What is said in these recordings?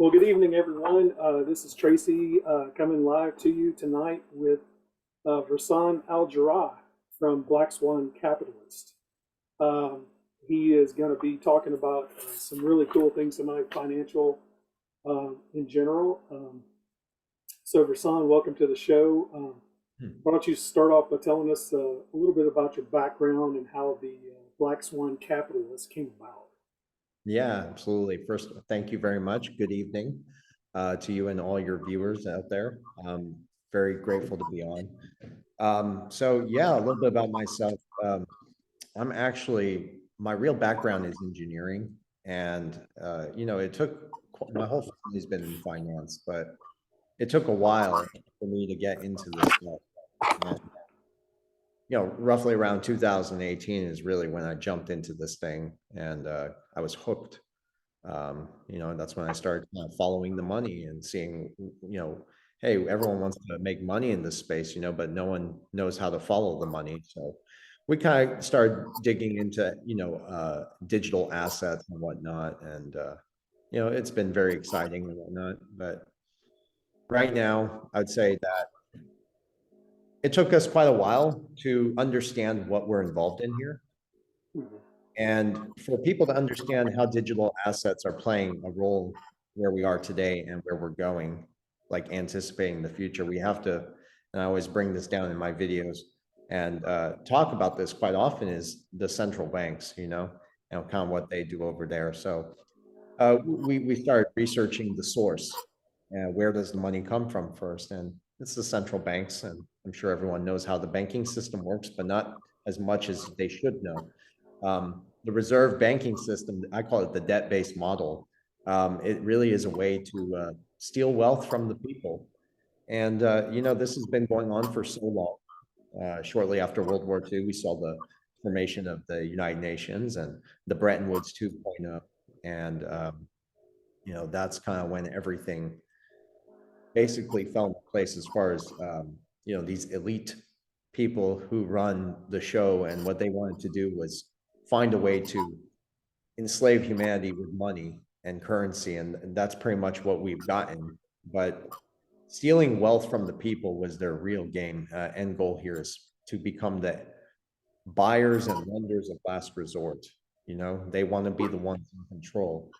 Well, good evening, everyone. This is Tracy coming live to you tonight with Versan Aljarrah from Black Swan Capitalist. He is going to be talking about some really cool things tonight, financial in general. So, Versan, welcome to the show. Why don't you start off by telling us a little bit about your background and how the Black Swan Capitalist came about? Yeah, absolutely. First, thank you very much. Good evening to you and all your viewers out there. Very grateful to be on. So yeah, a little bit about myself. I'm actually, my real background is engineering, and it took, my whole family's been in finance, but it took a while for me to get into this stuff. And, roughly around 2018 is really when I jumped into this thing, and I was hooked. That's when I started following the money and seeing, hey, everyone wants to make money in this space, but no one knows how to follow the money. So we kind of started digging into, digital assets and whatnot. And, it's been very exciting and whatnot. But right now, I'd say that it took us quite a while to understand what we're involved in here. And for people to understand how digital assets are playing a role where we are today and where we're going, like anticipating the future, we have to, and I always bring this down in my videos and talk about this quite often, is the central banks, kind of what they do over there. So we started researching the source. Where does the money come from first? And it's the central banks. And I'm sure everyone knows how the banking system works, but not as much as they should know. The reserve banking system, I call it the debt-based model. It really is a way to steal wealth from the people. And, this has been going on for so long. Shortly after World War II, we saw the formation of the United Nations and the Bretton Woods 2.0. And, that's kind of when everything basically fell into place as far as, these elite people who run the show, and what they wanted to do was find a way to enslave humanity with money and currency. And that's pretty much what we've gotten. But stealing wealth from the people was their real game. End goal here is to become the buyers and lenders of last resort. They want to be the ones in control.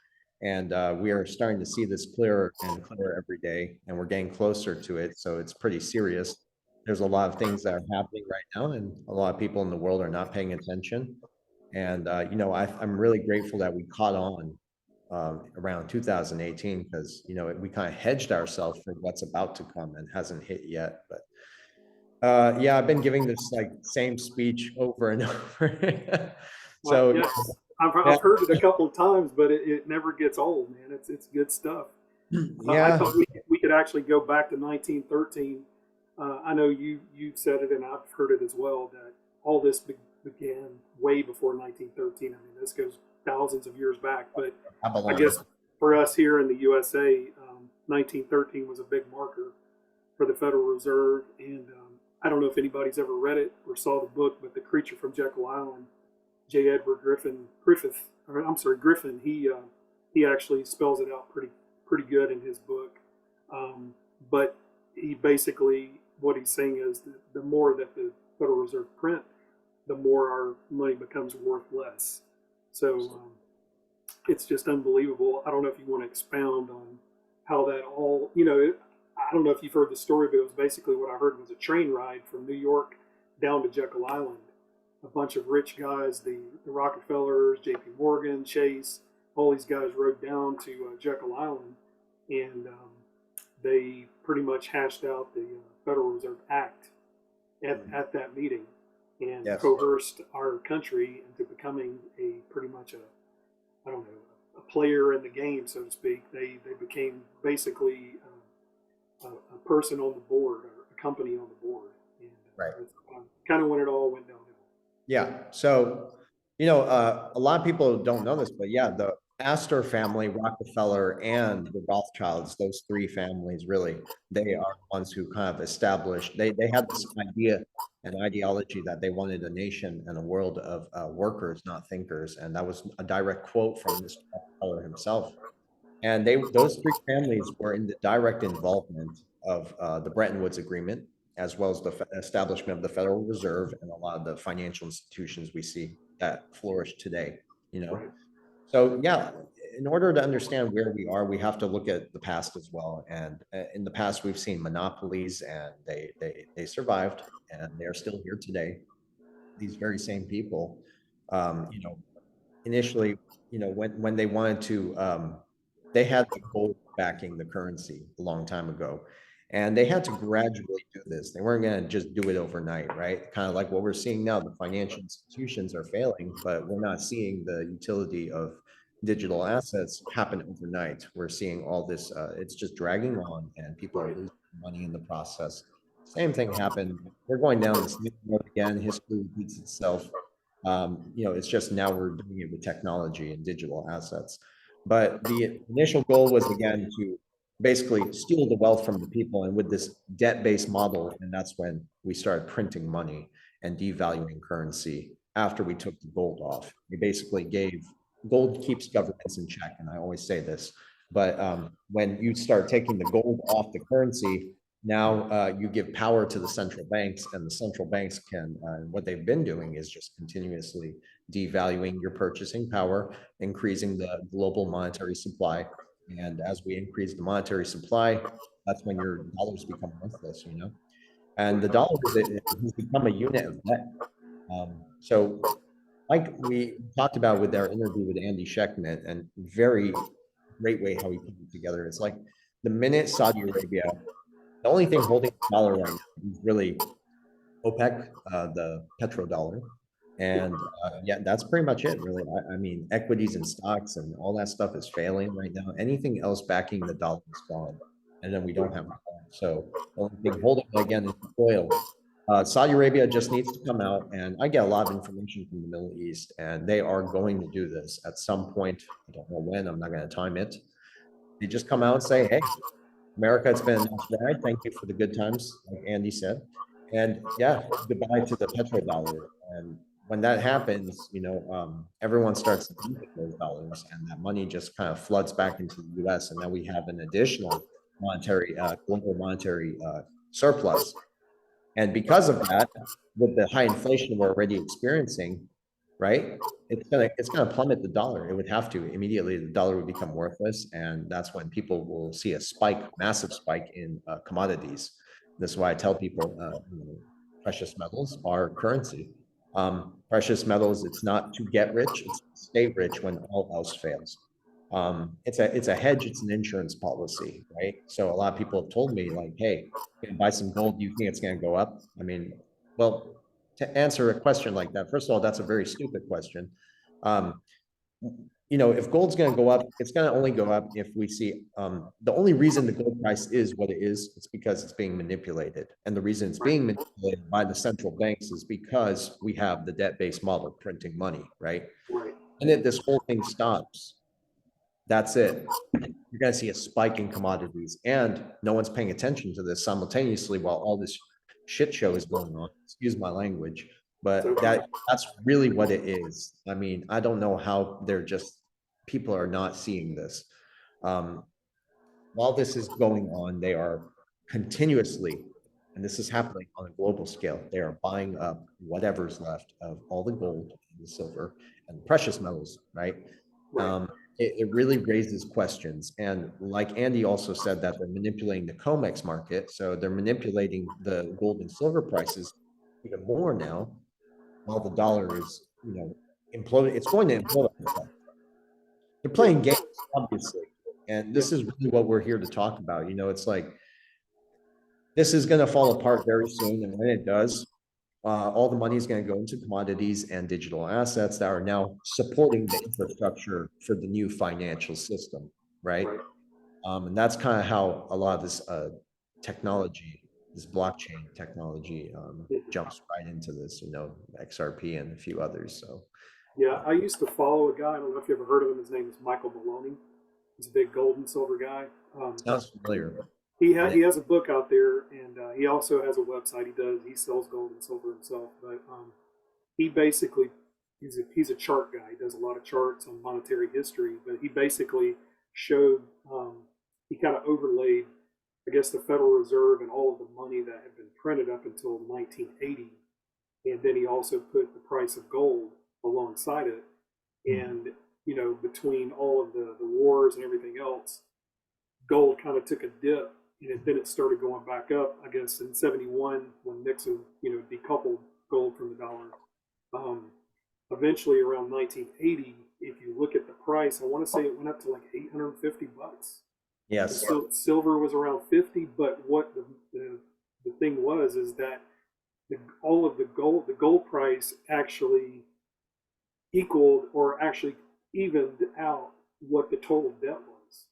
And we are starting to see this clearer and clearer every day, and we're getting closer to it. So it's pretty serious. There's a lot of things that are happening right now, and a lot of people in the world are not paying attention. And, I'm really grateful that we caught on around 2018, because, we kind of hedged ourselves for what's about to come and hasn't hit yet. But yeah, I've been giving this same speech over and over. So yes, I've heard it a couple of times, but it never gets old, man. It's good stuff. I yeah, thought we could actually go back to 1913. I know you said it, and I've heard it as well, that all this began way before 1913. I mean, this goes thousands of years back. But I guess for us here in the USA, 1913 was a big marker for the Federal Reserve. And I don't know if anybody's ever read it or saw the book, but The Creature from Jekyll Island, J. Edward Griffin. He actually spells it out pretty good in his book. But he basically, what he's saying is that the more that the Federal Reserve print, the more our money becomes worth less. So it's just unbelievable. I don't know if you want to expound on how that all, I don't know if you've heard the story, but it was basically, what I heard was a train ride from New York down to Jekyll Island. A bunch of rich guys, the Rockefellers, J.P. Morgan, Chase, all these guys rode down to Jekyll Island, and they pretty much hashed out the Federal Reserve Act at that meeting, and coerced our country into becoming pretty much a player in the game, so to speak. They became basically a person on the board, or a company on the board, and that's kind of when it all went downhill. Yeah. So, a lot of people don't know this, but yeah, the Astor family, Rockefeller, and the Rothschilds, those three families, really, they are the ones who kind of established, they had this idea and ideology that they wanted a nation and a world of workers, not thinkers. And that was a direct quote from Mr. Rockefeller himself. And those three families were in the direct involvement of the Bretton Woods Agreement, as well as the establishment of the Federal Reserve and a lot of the financial institutions we see that flourish today, you know. Right. So yeah, in order to understand where we are, we have to look at the past as well. And in the past, we've seen monopolies, and they survived, and they're still here today. These very same people, you know, initially, you know, when they wanted to, they had the gold backing the currency a long time ago, and they had to gradually do this. They weren't going to just do it overnight, right? Kind of like what we're seeing now. The financial institutions are failing, but we're not seeing the utility of digital assets happen overnight. We're seeing all this, it's just dragging on, and people are Right. losing money in the process. Same thing happened. We're going down the same road again. History repeats itself. You know, it's just now we're doing it with technology and digital assets. But the initial goal was, again, to basically steal the wealth from the people, and with this debt-based model, and that's when we started printing money and devaluing currency after we took the gold off. We basically gave gold keeps governments in check, and I always say this, but when you start taking the gold off the currency, now you give power to the central banks, and the central banks can, what they've been doing is just continuously devaluing your purchasing power, increasing the global monetary supply. And as we increase the monetary supply, that's when your dollars become worthless, you know? And the dollar has become a unit of debt. So like we talked about with our interview with Andy Schectman, and very great way how he put it together. It's like the minute Saudi Arabia, the only thing holding the dollar right now is really OPEC, the petrodollar. And yeah, that's pretty much it, really. I mean, equities and stocks and all that stuff is failing right now. Anything else backing the dollar is gone. And then we don't have oil. So the only thing holding it again is oil. Saudi Arabia just needs to come out, and I get a lot of information from the Middle East, and they are going to do this at some point. I don't know when, I'm not going to time it. They just come out and say, hey, America, it's been a nice ride. Thank you for the good times, like Andy said. And yeah, goodbye to the petrodollar. And when that happens, you know, everyone starts to think of those dollars, and that money just kind of floods back into the U.S. And then we have an additional monetary, global monetary surplus. And because of that, with the high inflation we're already experiencing, right? It's gonna plummet the dollar. It would have to. Immediately the dollar would become worthless, and that's when people will see a spike, massive spike in commodities. This is why I tell people, you know, precious metals are currency. Precious metals, it's not to get rich, it's to stay rich when all else fails. It's a hedge, it's an insurance policy, right? So a lot of people have told me, like, hey, you can buy some gold, do you think it's going to go up? I mean, well, to answer a question like that, first of all, that's a very stupid question. You know, if gold's going to go up, it's going to only go up if we see, the only reason the gold price is what it is, it's because it's being manipulated. And the reason it's being manipulated by the central banks is because we have the debt-based model printing money, right? Right. And if this whole thing stops, that's it. You're going to see a spike in commodities, and no one's paying attention to this simultaneously while all this shit show is going on. Excuse my language, but that's really what it is. I mean, I don't know how people are not seeing this. While this is going on, they are continuously, and this is happening on a global scale, they are buying up whatever's left of all the gold and the silver and the precious metals, right? Right. It really raises questions. And like Andy also said, that they're manipulating the COMEX market. So they're manipulating the gold and silver prices even more now, while the dollar is, you know, imploding. It's going to implode. They're playing games, obviously. And this is really what we're here to talk about. You know, it's like, this is going to fall apart very soon. And when it does, all the money is going to go into commodities and digital assets that are now supporting the infrastructure for the new financial system, right? And that's kind of how a lot of this technology, this blockchain technology, jumps right into this, you know, XRP and a few others. So Yeah, I used to follow a guy. I don't know if you ever heard of him. His name is Michael Maloney. He's a big gold and silver guy. sounds familiar. He has a book out there, and he also has a website. He sells gold and silver himself, but he basically he's a chart guy. He does a lot of charts on monetary history, but he basically showed, he kind of overlaid, I guess, the Federal Reserve and all of the money that had been printed up until 1980. And then he also put the price of gold alongside it. And, you know, between all of the wars and everything else, gold kind of took a dip, and then it started going back up, I guess, in 71 when Nixon, you know, decoupled gold from the dollar. Eventually, around 1980, if you look at the price, I want to say it went up to like $850. Yes. So silver was around 50, but what the thing was is that all of the gold price actually equaled or actually evened out what the total debt was.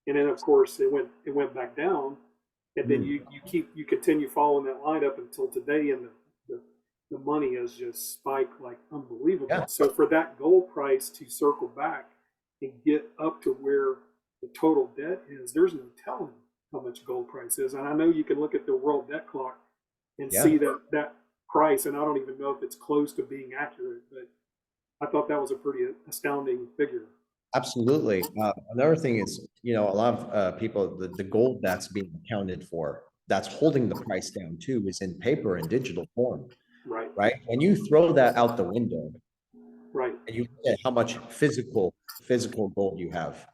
And then of course it went back down, and then you continue following that line up until today, and the money has just spiked like unbelievable. Yeah. So for that gold price to circle back and get up to where the total debt is, there's no telling how much gold price is. And I know you can look at the world debt clock and see that price, and I don't even know if it's close to being accurate, but I thought that was a pretty astounding figure. Absolutely. Another thing is, you know, a lot of people, the gold that's being accounted for, that's holding the price down too, is in paper and digital form. Right. Right. When you throw that out the window, right, and you look at how much physical gold you have,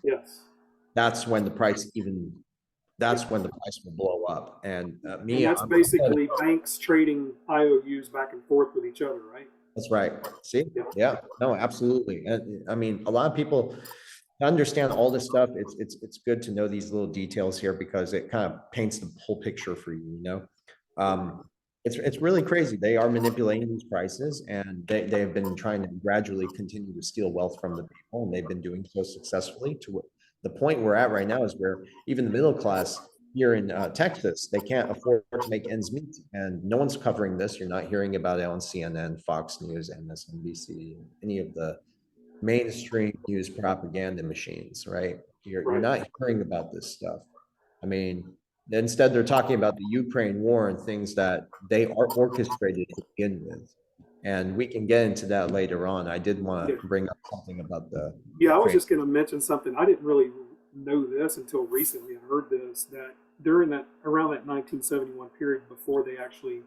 yes, that's when the price will blow up. And and that's basically banks trading IOUs back and forth with each other, right? That's right. See? Yeah. No, absolutely. And I mean, a lot of people understand all this stuff. It's good to know these little details here, because it kind of paints the whole picture for you, you know? It's really crazy. They are manipulating these prices, and they've been trying to gradually continue to steal wealth from the people, and they've been doing so successfully to the point we're at right now, is where even the middle class here in Texas, they can't afford to make ends meet, and no one's covering this. You're not hearing about it on CNN, Fox News, MSNBC, any of the mainstream news propaganda machines, right? You're not hearing about this stuff. I mean, instead they're talking about the Ukraine war and things that they are orchestrated to begin with. And we can get into that later on. I did want to bring up something about the I was just going to mention something. I didn't really know this until recently. I heard this, that around that 1971 period, before they actually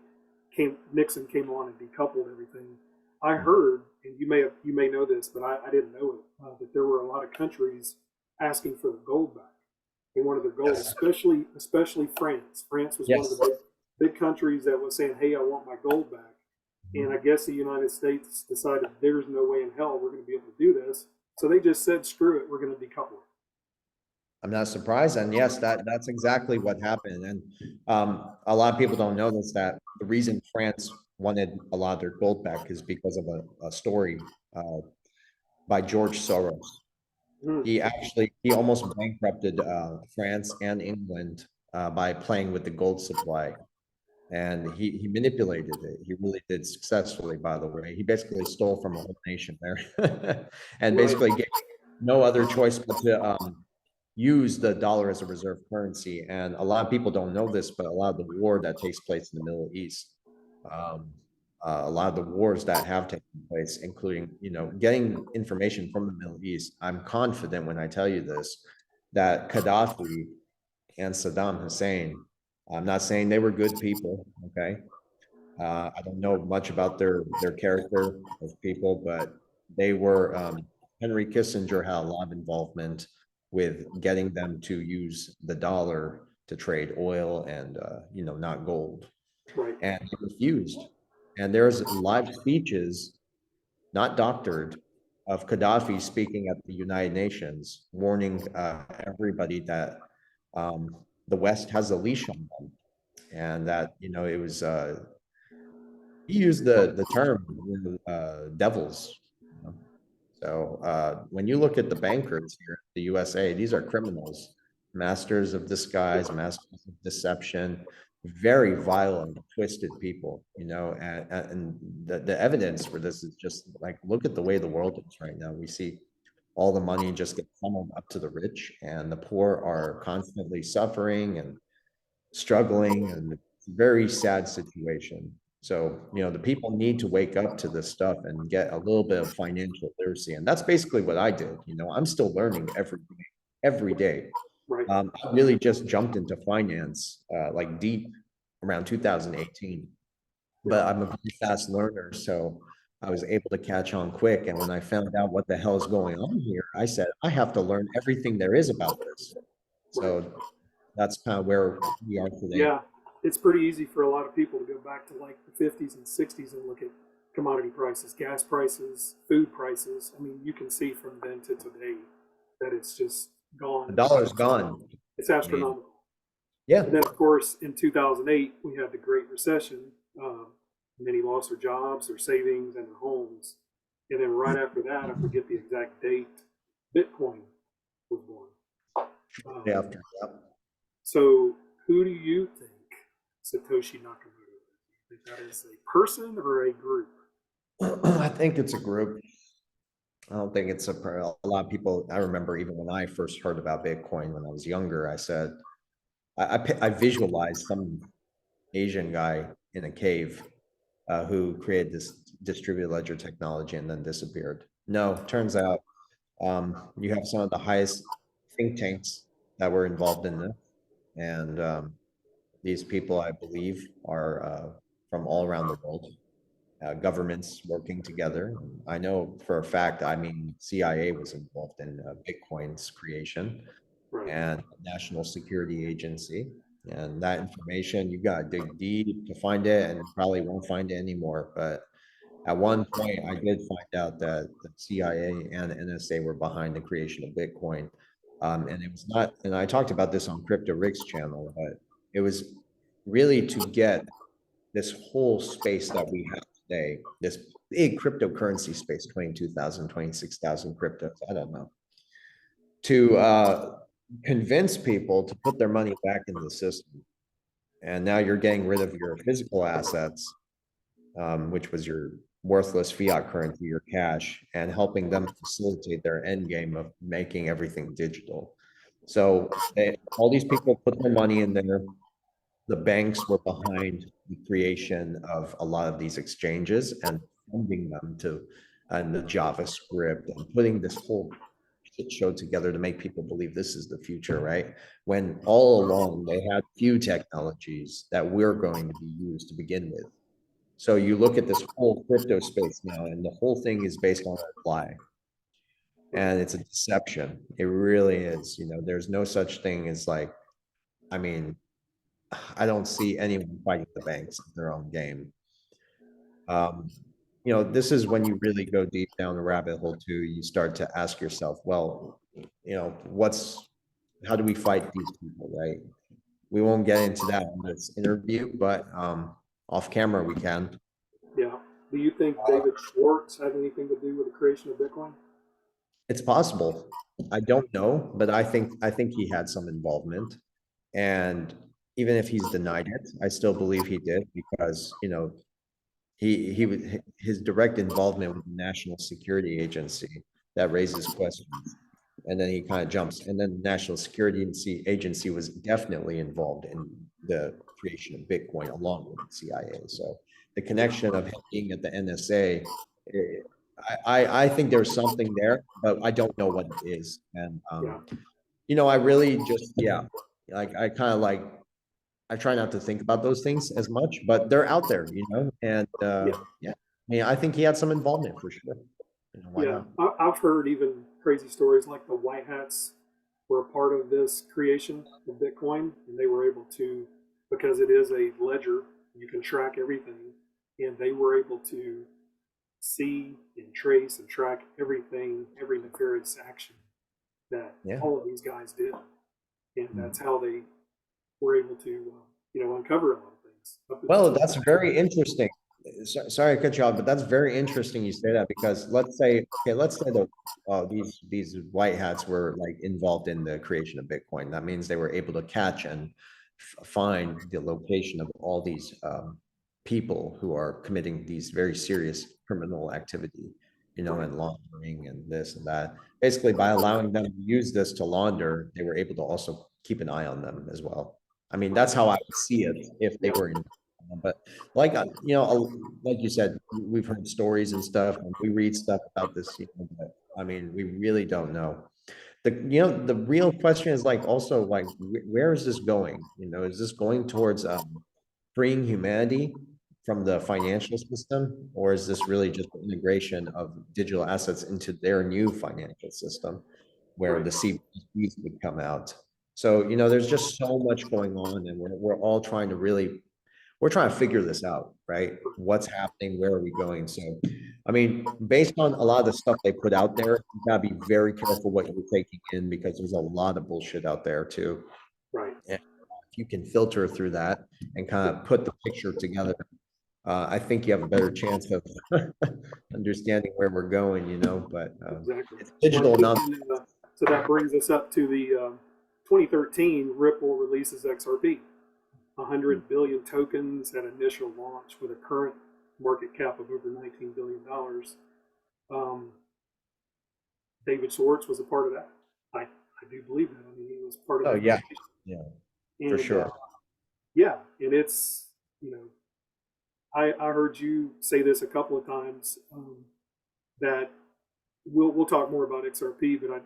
Nixon came on and decoupled everything, I heard, and you may know this, but I didn't know it, that there were a lot of countries asking for the gold back. They wanted their gold, especially France. France was one of the big countries that was saying, "Hey, I want my gold back." And I guess the United States decided there's no way in hell we're going to be able to do this, so they just said, "Screw it, we're going to decouple it." I'm not surprised, and yes, that's exactly what happened. And a lot of people don't know this, that the reason France wanted a lot of their gold back is because of a story by George Soros. He almost bankrupted France and England by playing with the gold supply, and he manipulated it. He really did successfully, by the way. He basically stole from a whole nation there, and basically gave no other choice but to use the dollar as a reserve currency. And a lot of people don't know this, but a lot of the war that takes place in the Middle East, a lot of the wars that have taken place, including, you know, getting information from the Middle East. I'm confident when I tell you this, that Gaddafi and Saddam Hussein, I'm not saying they were good people, okay? I don't know much about their character as people, but they were, Henry Kissinger had a lot of involvement with getting them to use the dollar to trade oil and, you know, not gold. And he refused. And there's live speeches, not doctored, of Gaddafi speaking at the United Nations, warning everybody that the West has a leash on them, and that, you know, it was, he used the term devils. You know? So when you look at the bankers here in the USA, these are criminals, masters of disguise, masters of deception, very violent, twisted people, you know, and the evidence for this is just like, look at the way the world is right now. We see all the money just get funneled up to the rich, and the poor are constantly suffering and struggling, and it's a very sad situation. So, you know, the people need to wake up to this stuff and get a little bit of financial literacy. And that's basically what I did. You know, I'm still learning every day. every day. Right. I really just jumped into finance, like deep around 2018, but I'm a very fast learner. So I was able to catch on quick. And when I found out what the hell is going on here, I said, I have to learn everything there is about this. Right. So that's kind of where we are today. Yeah, it's pretty easy for a lot of people to go back to like the 50s and 60s and look at commodity prices, gas prices, food prices. I mean, you can see from then to today that it's just The gone. dollar's gone. It's I mean, astronomical. yeah, And then, of course, in 2008, we had the Great Recession. Many lost their jobs, their savings, and their homes. And then right after that, I forget the exact date, Bitcoin was born. after. Yep. So, who do you think Satoshi Nakamoto is? Do you think that is a person or a group? I think it's a group. I don't think it's a lot of people. I remember even when I first heard about Bitcoin when I was younger, I said, I visualized some Asian guy in a cave who created this distributed ledger technology and then disappeared. No, turns out you have some of the highest think tanks that were involved in this. And these people, I believe, are from all around the world. Governments working together. I know for a fact, I mean, CIA was involved in Bitcoin's creation Right. and National Security Agency. And that information, you got to dig deep to find it and probably won't find it anymore. But at one point, I did find out that the CIA and the NSA were behind the creation of Bitcoin. And it was not, and I talked about this on Crypto Rick's channel, but it was really to get this whole space that we have today, this big cryptocurrency space, 22,000, 26,000 cryptos, I don't know, to convince people to put their money back in the system. And now you're getting rid of your physical assets, which was your worthless fiat currency, your cash, and helping them facilitate their end game of making everything digital. So all these people put their money in there. The banks were behind the creation of a lot of these exchanges and funding them to, and the JavaScript and putting this whole shit show together to make people believe this is the future, right? When all along they had few technologies that we're going to be used to begin with. So you look at this whole crypto space now, and the whole thing is based on a lie. And it's a deception. It really is. You know, there's no such thing as like, I mean, I don't see anyone fighting the banks in their own game. You know, this is when you really go deep down the rabbit hole too. You start to ask yourself, well, you know, how do we fight these people, right? We won't get into that in this interview, but off camera we can. Yeah. Do you think David Schwartz had anything to do with the creation of Bitcoin? It's possible. I don't know, but I think he had some involvement. And even if he's denied it, I still believe he did because, you know, his direct involvement with the National Security Agency that raises questions. And then he kind of jumps. And then the National Security Agency was definitely involved in the creation of Bitcoin along with the CIA. So the connection of him being at the NSA, I think there's something there, but I don't know what it is. And Yeah. you know, I really just like I kind of like I try not to think about those things as much, but they're out there, you know. And Yeah. yeah, I mean, I think he had some involvement for sure. You know, why Yeah. not? I've heard even crazy stories like the White Hats were a part of this creation of Bitcoin, and they were able to, because it is a ledger, you can track everything, and they were able to see and trace and track everything, every nefarious action that Yeah. all of these guys did, and Mm. that's how they were able to, uncover a lot of things. Well, that's very interesting. Sorry to cut you off, but that's very interesting you say that because let's say that these white hats were like involved in the creation of Bitcoin. That means they were able to catch and find the location of all these people who are committing these very serious criminal activity, you know, and laundering and this and that. Basically, by allowing them to use this to launder, they were able to also keep an eye on them as well. I mean, that's how I would see it if they were in. But like you know, like you said, we've heard stories and stuff, and we read stuff about this. You know, but I mean, we really don't know. the real question is like also like where is this going? Is this going towards freeing humanity from the financial system, or is this really just the integration of digital assets into their new financial system, where Right. the CBDCs would come out? So there's just so much going on, and we're all trying to figure this out, right? What's happening? Where are we going? So, I mean, based on a lot of the stuff they put out there, you gotta be very careful what you're taking in because there's a lot of bullshit out there too. Right. And if you can filter through that and kind of put the picture together, I think you have a better chance of understanding where we're going, but Exactly. it's Well, digital, not. so that brings us up to the 2013 Ripple releases XRP, 100 billion tokens at initial launch with a current market cap of over $19 billion. David Schwartz was a part of that. I do believe that. I mean, he was part of Oh that. yeah, yeah, And for sure. yeah, and it's, I heard you say this a couple of times, that we'll talk more about XRP, but I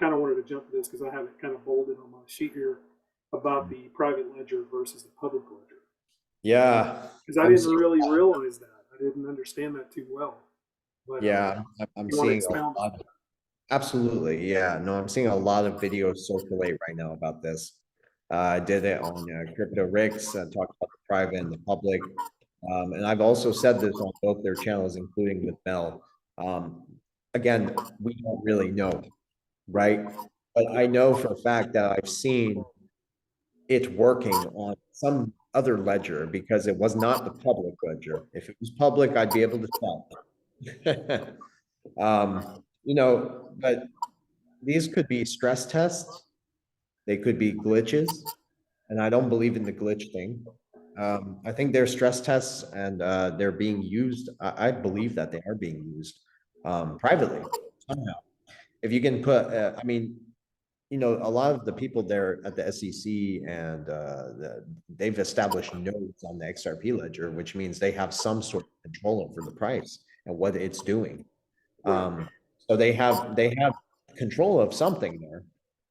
kind of wanted to jump to this because I have it kind of bolded on my sheet here about the private ledger versus the public ledger. Yeah, Because I didn't really realize that. I didn't understand that too well. But yeah, I'm you want to seeing a expound on lot. that? Absolutely. Yeah. No, I'm seeing a lot of videos circulate right now about this. I did it on Crypto Ricks, talked about the private and the public. And I've also said this on both their channels, including with Mel. Um, Again, we don't really know, right? But I know for a fact that I've seen it working on some other ledger because it was not the public ledger. If it was public, I'd be able to tell. But these could be stress tests. They could be glitches. And I don't believe in the glitch thing. I think they're stress tests and they're being used. I believe that they are being used privately somehow. If you can put, I mean, a lot of the people there at the SEC and they've established nodes on the XRP ledger, which means they have some sort of control over the price and what it's doing. So they have control of something there.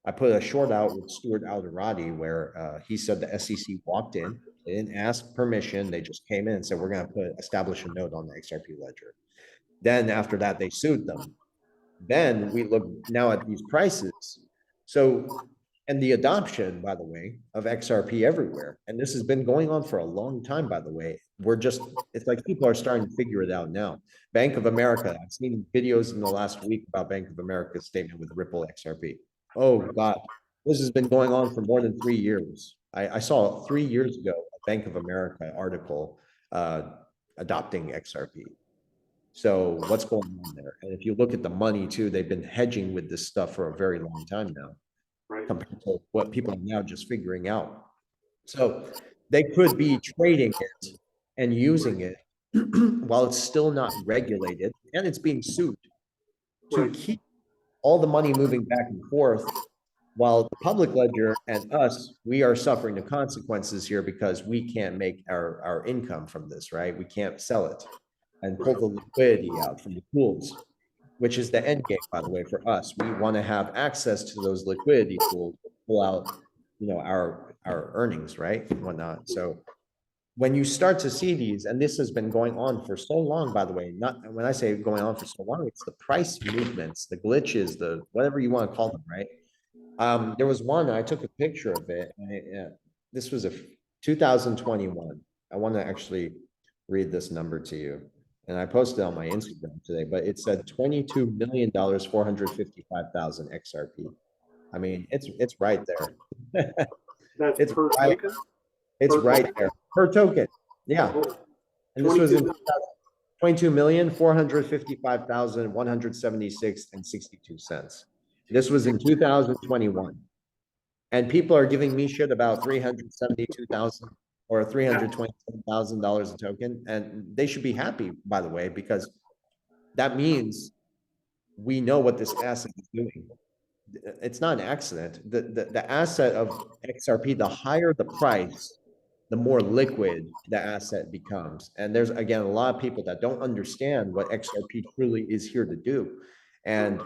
I put a short out with Stuart Aljarrah where he said the SEC walked in, they didn't ask permission, they just came in and said we're going to establish a node on the XRP ledger. Then after that, they sued them. Then we look now at these prices. So, and the adoption, by the way, of XRP everywhere. And this has been going on for a long time, by the way. It's like people are starting to figure it out now. Bank of America, I've seen videos in the last week about Bank of America's statement with Ripple XRP. Oh, God, this has been going on for more than 3 years. I saw 3 years ago a Bank of America article adopting XRP. So what's going on there? And if you look at the money too, they've been hedging with this stuff for a very long time now, compared to what people are now just figuring out. So they could be trading it and using it while it's still not regulated and it's being sued to keep all the money moving back and forth, while the public ledger and us, we are suffering the consequences here because we can't make our income from this, right? We can't sell it and pull the liquidity out from the pools, which is the end game, by the way, for us. We want to have access to those liquidity pools to pull out, our earnings, right, and whatnot. So when you start to see these, and this has been going on for so long, by the way, not when I say going on for so long, it's the price movements, the glitches, the whatever you want to call them, right? There was one, I took a picture of it, and this was 2021. I want to actually read this number to you. And I posted on my Instagram today, but it said $22 million, 455,000 XRP. I mean, it's right there. That's It's per right, token? it's Per right token? there per token. Yeah. Oh, And this was 22 in million. 22,455,176.62 cents. This was in 2021. And people are giving me shit about 372,000 or $327,000 a token. And they should be happy, by the way, because that means we know what this asset is doing. It's not an accident. The asset of XRP, the higher the price, the more liquid the asset becomes. And there's, again, a lot of people that don't understand what XRP truly is here to do. And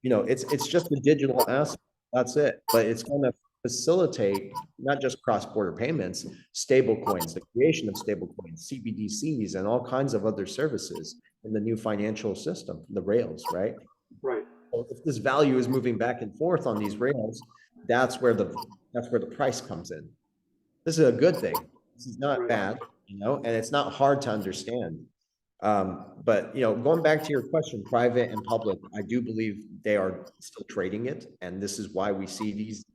it's just a digital asset. That's it. But it's going to facilitate not just cross-border payments, stable coins, the creation of stable coins, CBDCs, and all kinds of other services in the new financial system, the rails, right? Right. So if this value is moving back and forth on these rails, that's where the price comes in. This is a good thing. This is not Right. bad, and it's not hard to understand. But going back to your question, private and public, I do believe they are still trading it, and this is why we see these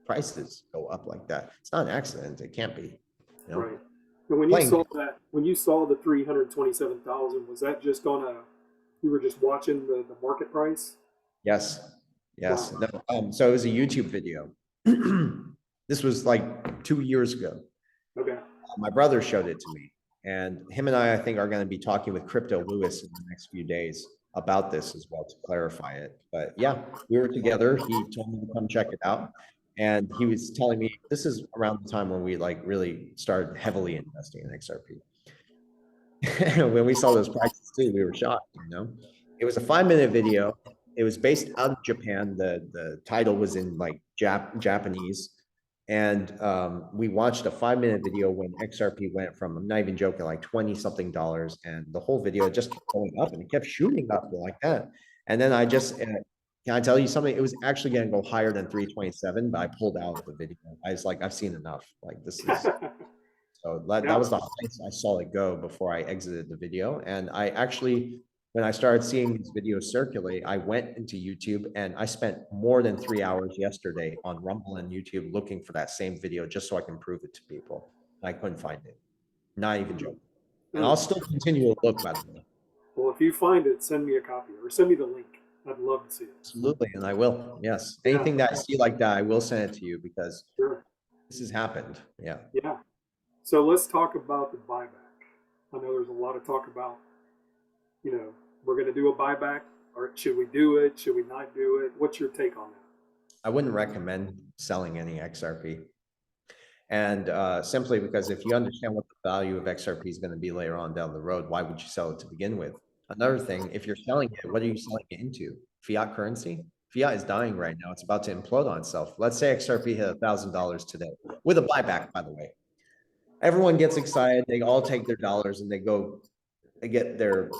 prices go up like that. It's not an accident. It can't be. Right. And Playing. when you saw the 327,000, was that just on a, you were just watching the market price? Yes. Yes. Wow. No, so it was a YouTube video. This was like 2 years ago. Okay. My brother showed it to me, and him and I think, are going to be talking with Crypto Lewis in the next few days about this as well to clarify it. But yeah, we were together. He told me to come check it out, and he was telling me this is around the time when we like really started heavily investing in XRP. When we saw those prices too, we were shocked. It was a 5-minute video. It was based out of Japan. The title was in like Japanese. And we watched a 5-minute video when XRP went from, I'm not even joking, like 20 something dollars. And the whole video just kept going up and it kept shooting up like that. And then can I tell you something? It was actually going to go higher than 327, but I pulled out the video. I was like, I've seen enough. Like this is, so that was the highest I saw it go before I exited the video. And I actually, when I started seeing these videos circulate, I went into YouTube and I spent more than 3 hours yesterday on Rumble and YouTube looking for that same video just so I can prove it to people. I couldn't find it. Not even joking. And I'll still continue to look, by the way. Well, if you find it, send me a copy or send me the link. I'd love to see it. Absolutely, and I will. Yes. Anything that I see like that, I will send it to you because this has happened. Yeah. Yeah. So let's talk about the buyback. I know there's a lot of talk about, we're going to do a buyback, or should we do it? Should we not do it? What's your take on that? I wouldn't recommend selling any XRP. And simply because if you understand what the value of XRP is going to be later on down the road, why would you sell it to begin with? Another thing, if you're selling it, what are you selling it into? Fiat currency? Fiat is dying right now. It's about to implode on itself. Let's say XRP hit $1,000 today with a buyback, by the way. Everyone gets excited. They all take their dollars and they give their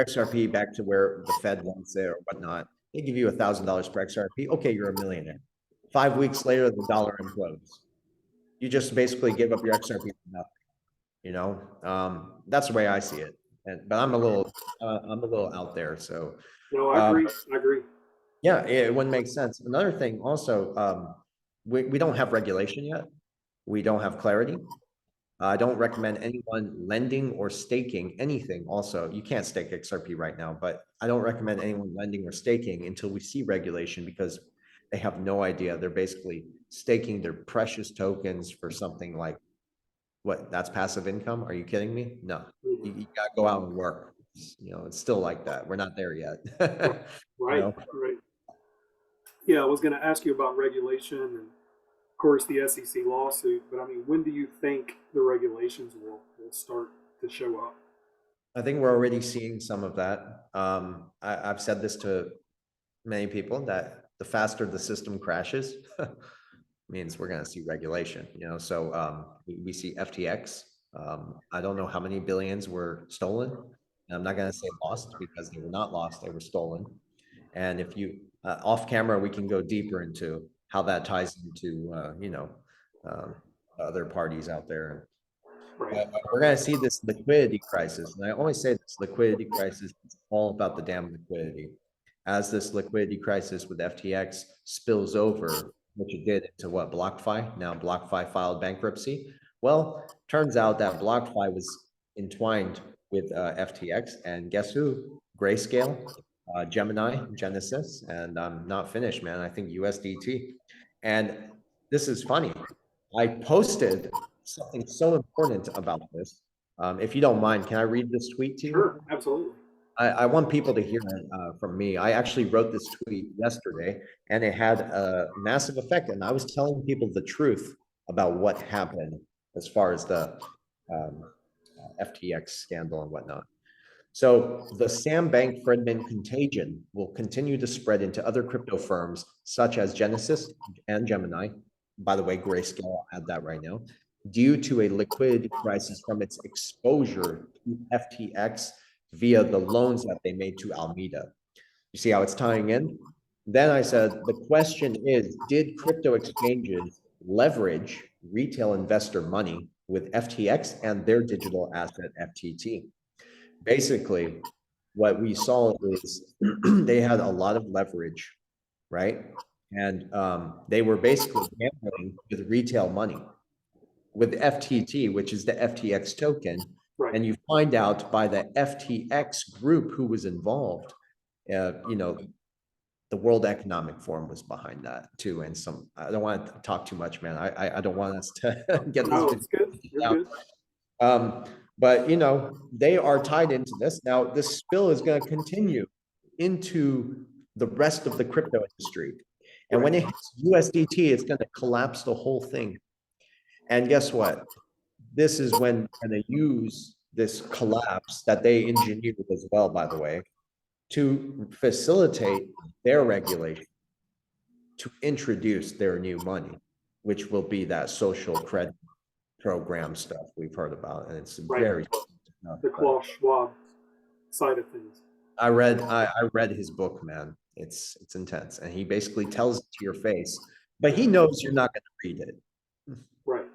XRP back to where the Fed wants it or whatnot. They give you $1,000 per XRP. Okay, you're a millionaire. 5 weeks later, the dollar implodes. You just basically give up your XRP for nothing. That's the way I see it. But I'm a little out there. So No, I agree. Yeah, it wouldn't make sense. Another thing, also, we don't have regulation yet. We don't have clarity. I don't recommend anyone lending or staking anything. Also, you can't stake XRP right now, but I don't recommend anyone lending or staking until we see regulation because they have no idea. They're basically staking their precious tokens for something like, what, that's passive income? Are you kidding me? No, you gotta go out and work. It's still like that. We're not there yet. Right. Yeah, I was going to ask you about regulation and, of course, the SEC lawsuit. But I mean, when do you think the regulations will start to show up? I think we're already seeing some of that. I've said this to many people that the faster the system crashes means we're going to see regulation. So we see FTX. I don't know how many billions were stolen. And I'm not going to say lost because they were not lost; they were stolen. And if you off camera, we can go deeper into how that ties into other parties out there. We're going to see this liquidity crisis. And I always say this liquidity crisis is all about the damn liquidity. As this liquidity crisis with FTX spills over, which it did, into what, BlockFi? Now BlockFi filed bankruptcy. Well, turns out that BlockFi was entwined with FTX. And guess who? Grayscale, Gemini, Genesis, and I'm not finished, man. I think USDT. And this is funny. I posted something so important about this. If you don't mind, can I read this tweet to you? Sure, absolutely. I want people to hear it from me. I actually wrote this tweet yesterday, and it had a massive effect. And I was telling people the truth about what happened as far as the FTX scandal and whatnot. So the Sam Bankman-Fried contagion will continue to spread into other crypto firms such as Genesis and Gemini. By the way, Grayscale, I'll add that right now, due to a liquidity crisis from its exposure to FTX via the loans that they made to Alameda. You see how it's tying in? Then I said, the question is, did crypto exchanges leverage retail investor money with FTX and their digital asset FTT? Basically, what we saw is they had a lot of leverage, right? And they were basically gambling with retail money, with FTT, which is the FTX token. Right. And you find out by the FTX group who was involved, the World Economic Forum was behind that too. And I don't want to talk too much, man. I don't want us to get this. No, it's good. You're good. But they are tied into this. Now, this spill is going to continue into the rest of the crypto industry. And when it hits USDT, it's going to collapse the whole thing. And guess what? This is when they use this collapse that they engineered as well, by the way, to facilitate their regulation, to introduce their new money, which will be that social credit program stuff we've heard about. And it's very the Klaus Schwab side of things. I read his book, man. It's intense. And he basically tells it to your face, but he knows you're not going to read it. Right.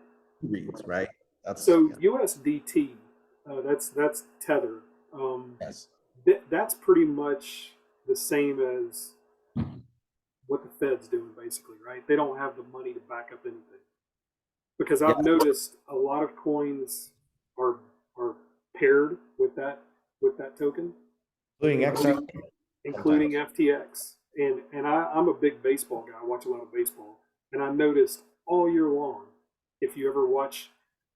He reads, right? USDT, that's Tether. Yes. That's pretty much the same as what the Fed's doing, basically, right? They don't have the money to back up anything. Because I've noticed a lot of coins are paired with that token, including FTX. And I'm a big baseball guy. I watch a lot of baseball, and I noticed all year long, if you ever watch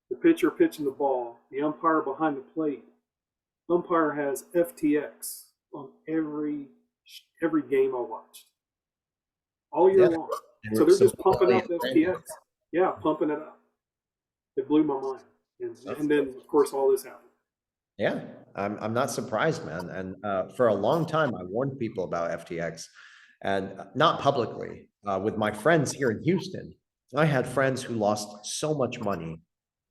the pitcher pitching the ball, the umpire behind the plate, umpire has FTX on every game I watched all year long. So they're just pumping up FTX. Yeah, pumping it up. It blew my mind. And then, of course, all this happened. Yeah, I'm not surprised, man. And for a long time, I warned people about FTX, and not publicly. With my friends here in Houston, I had friends who lost so much money.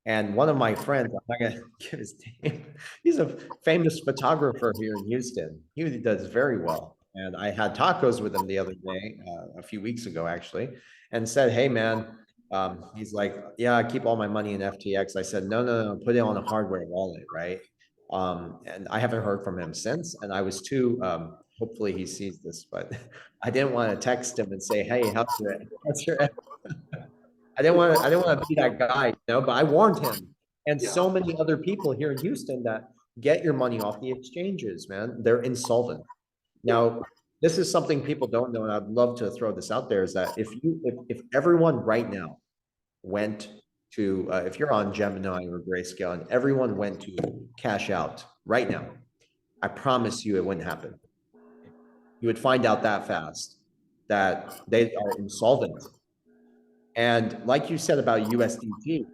And one of my friends, I'm not gonna give his name, he's a famous photographer here in Houston. He does very well. And I had tacos with him the other day, a few weeks ago, actually, and said, hey, man, he's like, yeah, I keep all my money in FTX. I said, no, put it on a hardware wallet, right? And I haven't heard from him since. And I was too, hopefully he sees this, but I didn't want to text him and say, hey, how's your I didn't want to be that guy, but I warned him and so many other people here in Houston that get your money off the exchanges, man. They're insolvent. Now, this is something people don't know, and I'd love to throw this out there, is that if everyone right now went to, if you're on Gemini or Grayscale and everyone went to cash out right now, I promise you it wouldn't happen. You would find out that fast that they are insolvent. And like you said about USDT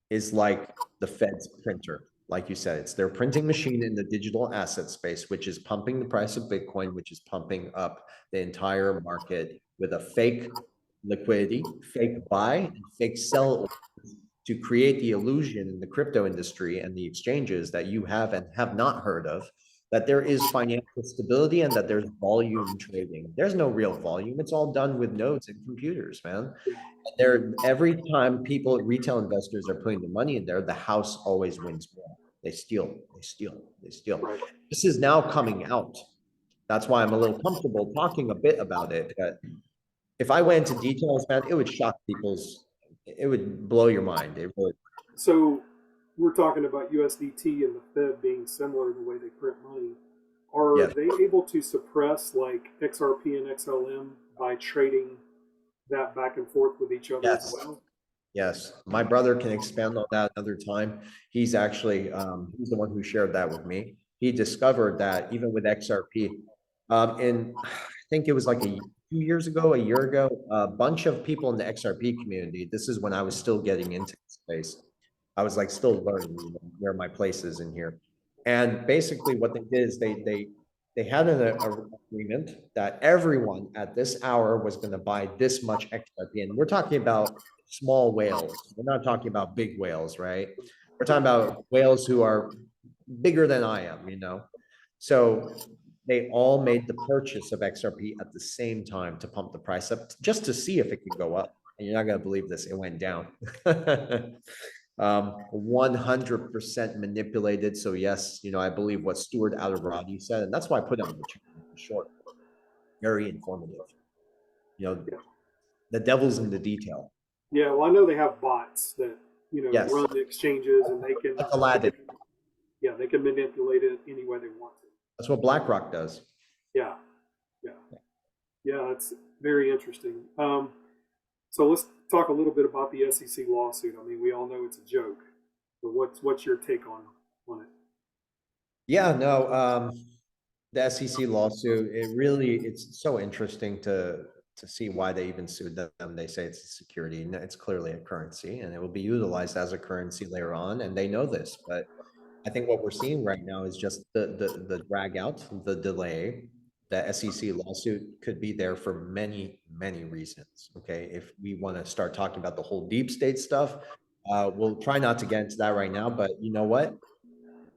is like the Fed's printer. Like you said, it's their printing machine in the digital asset space, which is pumping the price of Bitcoin, which is pumping up the entire market with a fake liquidity, fake buy, and fake sell to create the illusion in the crypto industry and the exchanges that you have and have not heard of, that there is financial stability and that there's volume trading. There's no real volume. It's all done with nodes and computers, man. Every time retail investors are putting the money in there, the house always wins more. They steal. This is now coming out. That's why I'm a little comfortable talking a bit about it. But if I went into details, man, it would shock it would blow your mind. It would. So we're talking about USDT and the Fed being similar in the way they print money. Are they able to suppress like XRP and XLM by trading that back and forth with each other as well? Yes, my brother can expand on that another time. He's actually, he's the one who shared that with me. He discovered that even with XRP, I think it was like a year ago, a bunch of people in the XRP community, this is when I was still getting into the space, I was like still learning where my place is in here. And basically what they did is they had an agreement that everyone at this hour was going to buy this much XRP. And we're talking about small whales. We're not talking about big whales, right? We're talking about whales who are bigger than I am, So they all made the purchase of XRP at the same time to pump the price up just to see if it could go up. And you're not going to believe this, it went down. 100% manipulated. So yes, I believe what Stuart Aljarrah said, and that's why I put it on the channel for short. Very informative. The devil's in the detail. Yeah, well, I know they have bots that Yes. run the exchanges, and they can. Like Aladdin. They can manipulate it any way they want to. That's what BlackRock does. Yeah. It's very interesting. So let's talk a little bit about the SEC lawsuit. I mean, we all know it's a joke, but what's your take on it? Yeah, no, the SEC lawsuit, it's so interesting to see why they even sued them. They say it's a security, and it's clearly a currency, and it will be utilized as a currency later on, and they know this. But I think what we're seeing right now is just the drag out, the delay. The SEC lawsuit could be there for many, many reasons. Okay, if we want to start talking about the whole deep state stuff, we'll try not to get into that right now. But you know what?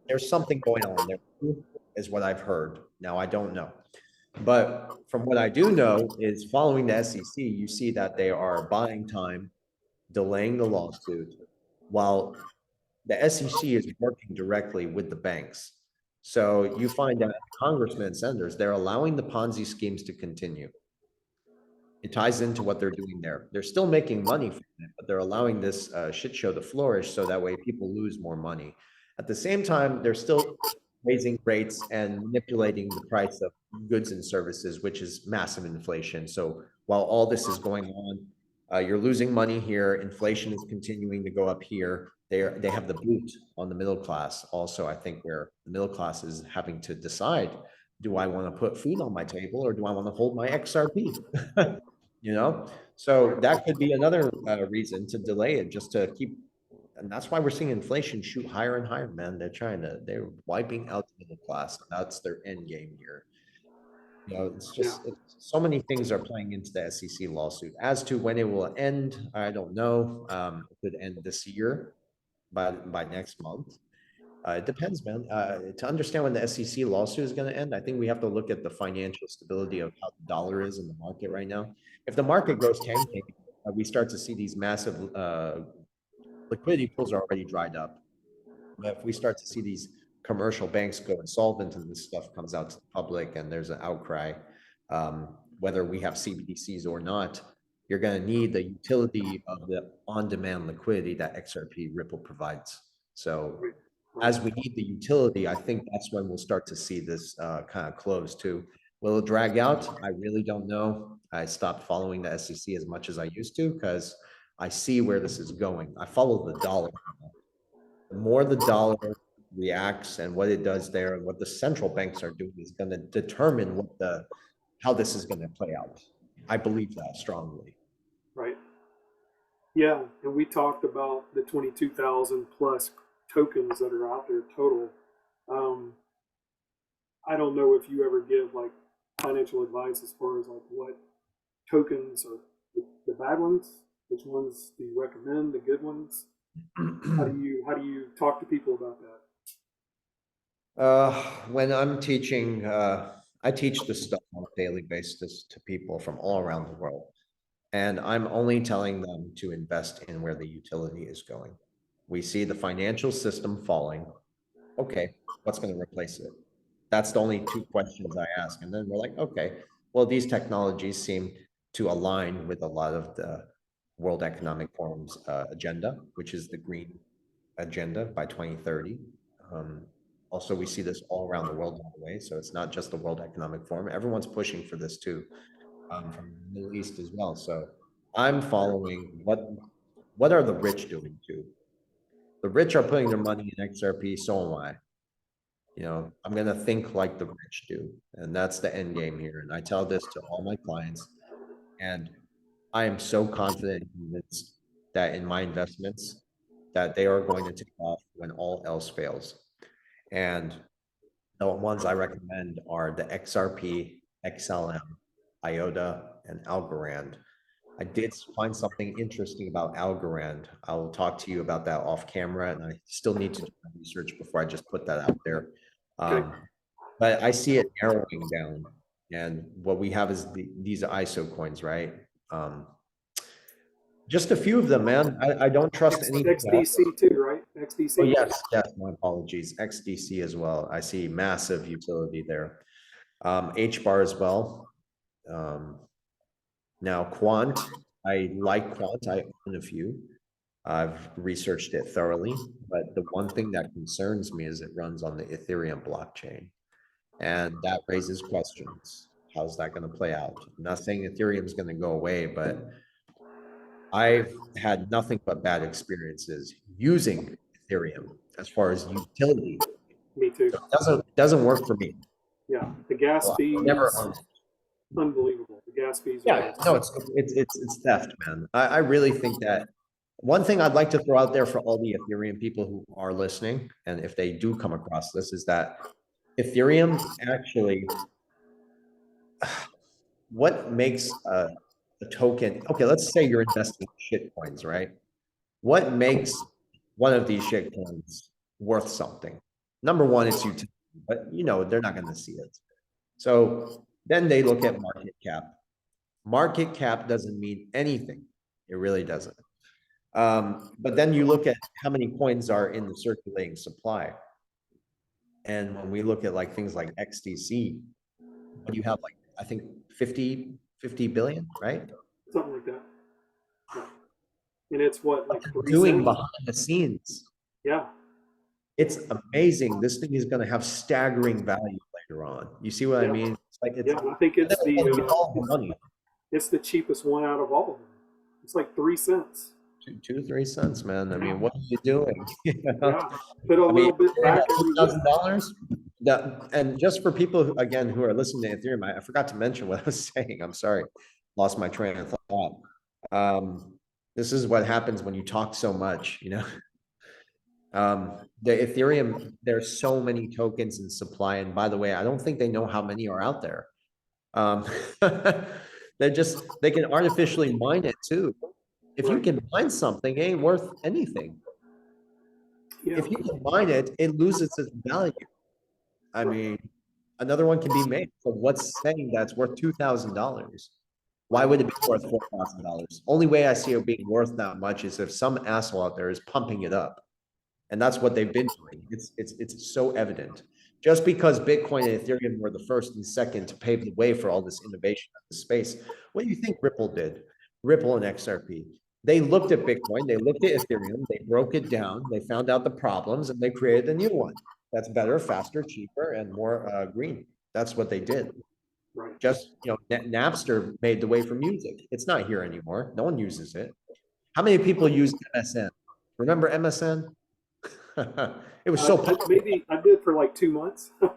There's something going on there, is what I've heard. Now, I don't know. But from what I do know is following the SEC, you see that they are buying time, delaying the lawsuit, while the SEC is working directly with the banks. So you find that congressmen and senators, they're allowing the Ponzi schemes to continue. It ties into what they're doing there. They're still making money from it, but they're allowing this shit show to flourish so that way people lose more money. At the same time, they're still raising rates and manipulating the price of goods and services, which is massive inflation. So while all this is going on, you're losing money here. Inflation is continuing to go up here. They have the boot on the middle class also, I think, where the middle class is having to decide, do I want to put food on my table or do I want to hold my XRP? So that could be another reason to delay it, just to keep. And that's why we're seeing inflation shoot higher and higher, man. They're wiping out the middle class. That's their end game here. It's just so many things are playing into the SEC lawsuit. As to when it will end, I don't know. It could end this year, by next month. It depends, man. To understand when the SEC lawsuit is going to end, I think we have to look at the financial stability of how the dollar is in the market right now. If the market goes tanking, we start to see these massive liquidity pools are already dried up. But if we start to see these commercial banks go insolvent and this stuff comes out to the public and there's an outcry, whether we have CBDCs or not, you're going to need the utility of the on-demand liquidity that XRP Ripple provides. So as we need the utility, I think that's when we'll start to see this kind of close too. Will it drag out? I really don't know. I stopped following the SEC as much as I used to because I see where this is going. I follow the dollar. The more the dollar reacts and what it does there and what the central banks are doing is going to determine how this is going to play out. I believe that strongly. Right. Yeah, and we talked about the 22,000 plus tokens that are out there total. I don't know if you ever give like financial advice as far as like what tokens are the bad ones, which ones do you recommend, the good ones? How do you talk to people about that? When I'm teaching, I teach this stuff on a daily basis to people from all around the world. And I'm only telling them to invest in where the utility is going. We see the financial system falling. Okay, what's going to replace it? That's the only two questions I ask. And then we're like, okay, well, these technologies seem to align with a lot of the World Economic Forum's agenda, which is the green agenda by 2030. Also, we see this all around the world, by the way. So it's not just the World Economic Forum. Everyone's pushing for this too. From the Middle East as well. So I'm following what are the rich doing too? The rich are putting their money in XRP, so am I. I'm going to think like the rich do. And that's the end game here. And I tell this to all my clients. And I am so confident and convinced that in my investments, that they are going to take off when all else fails. And the ones I recommend are the XRP, XLM, IOTA, and Algorand. I did find something interesting about Algorand. I'll talk to you about that off camera, and I still need to do my research before I just put that out there. But I see it narrowing down, and what we have is these ISO coins, right? Just a few of them, man. I don't trust any. XDC too, right? XDC. Oh yes, my apologies. XDC as well. I see massive utility there. HBAR as well. Now Quant, I like Quant. I own a few. I've researched it thoroughly, but the one thing that concerns me is it runs on the Ethereum blockchain, and that raises questions. How's that going to play out? I'm not saying Ethereum is going to go away, but I've had nothing but bad experiences using Ethereum as far as utility. Me too. So it doesn't work for me. Yeah, the gas fees. Never. Unbelievable. The gas fees. Yeah, no, it's theft, man. I really think that one thing I'd like to throw out there for all the Ethereum people who are listening, and if they do come across this, is that Ethereum actually, what makes a token, okay, let's say you're investing in shit coins, right? What makes one of these shit coins worth something? Number one, it's utility, but they're not going to see it. So then they look at market cap. Market cap doesn't mean anything. It really doesn't. But then you look at how many coins are in the circulating supply. And when we look at like things like XDC, what you have, like, I think 50 billion, right? Something like that. Yeah. And it's what, like doing behind the scenes. Yeah. It's amazing. This thing is going to have staggering value later on. You see what I mean? It's like I think it's the money. It's the cheapest one out of all of them. It's like 3 cents. 3 cents, man. I mean, what are you doing? Yeah, put a little bit back. $2,000. And just for people who are listening to Ethereum, I forgot to mention what I was saying. I'm sorry, lost my train of thought. This is what happens when you talk so much. The Ethereum, there's so many tokens in supply, and by the way, I don't think they know how many are out there. They can artificially mine it too. If you can mine something, it ain't worth anything. Yeah. If you can mine it, it loses its value. I mean, another one can be made. So what's saying that's worth $2,000? Why would it be worth $4,000? Only way I see it being worth that much is if some asshole out there is pumping it up. And that's what they've been doing. It's so evident. Just because Bitcoin and Ethereum were the first and second to pave the way for all this innovation in the space, what do you think Ripple did? Ripple and XRP. They looked at Bitcoin, they looked at Ethereum, they broke it down, they found out the problems, and they created a new one that's better, faster, cheaper, and more green. That's what they did. Right. Just, Napster made the way for music. It's not here anymore. No one uses it. How many people use MSN? Remember MSN? It was so popular. Maybe I did for like 2 months. There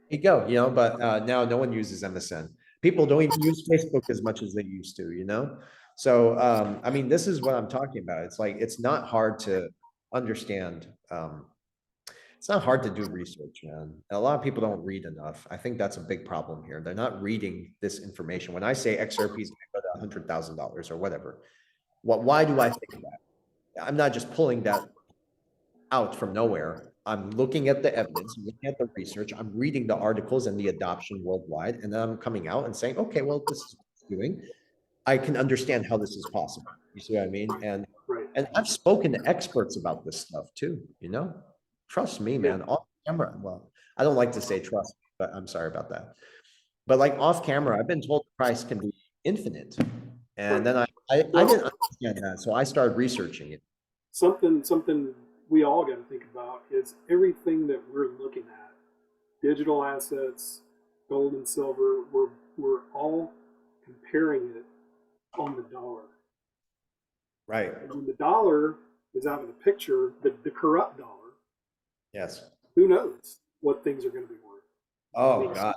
you go, but now no one uses MSN. People don't even use Facebook as much as they used to, So, I mean, this is what I'm talking about. It's like, it's not hard to understand. It's not hard to do research, man. A lot of people don't read enough. I think that's a big problem here. They're not reading this information. When I say XRP is going to go to $100,000 or whatever, why do I think that? I'm not just pulling that out from nowhere. I'm looking at the evidence, I'm looking at the research, I'm reading the articles and the adoption worldwide, and then I'm coming out and saying, okay, well, this is what it's doing. I can understand how this is possible. You see what I mean? And I've spoken to experts about this stuff too, Trust me, man. Off camera. Well, I don't like to say trust, but I'm sorry about that. But like off camera, I've been told the price can be infinite. And then I didn't understand that. So I started researching it. Something we all got to think about is everything that we're looking at, digital assets, gold and silver, we're all comparing it on the dollar. Right. And when the dollar is out of the picture, the corrupt dollar, yes, who knows what things are going to be worth. Oh God.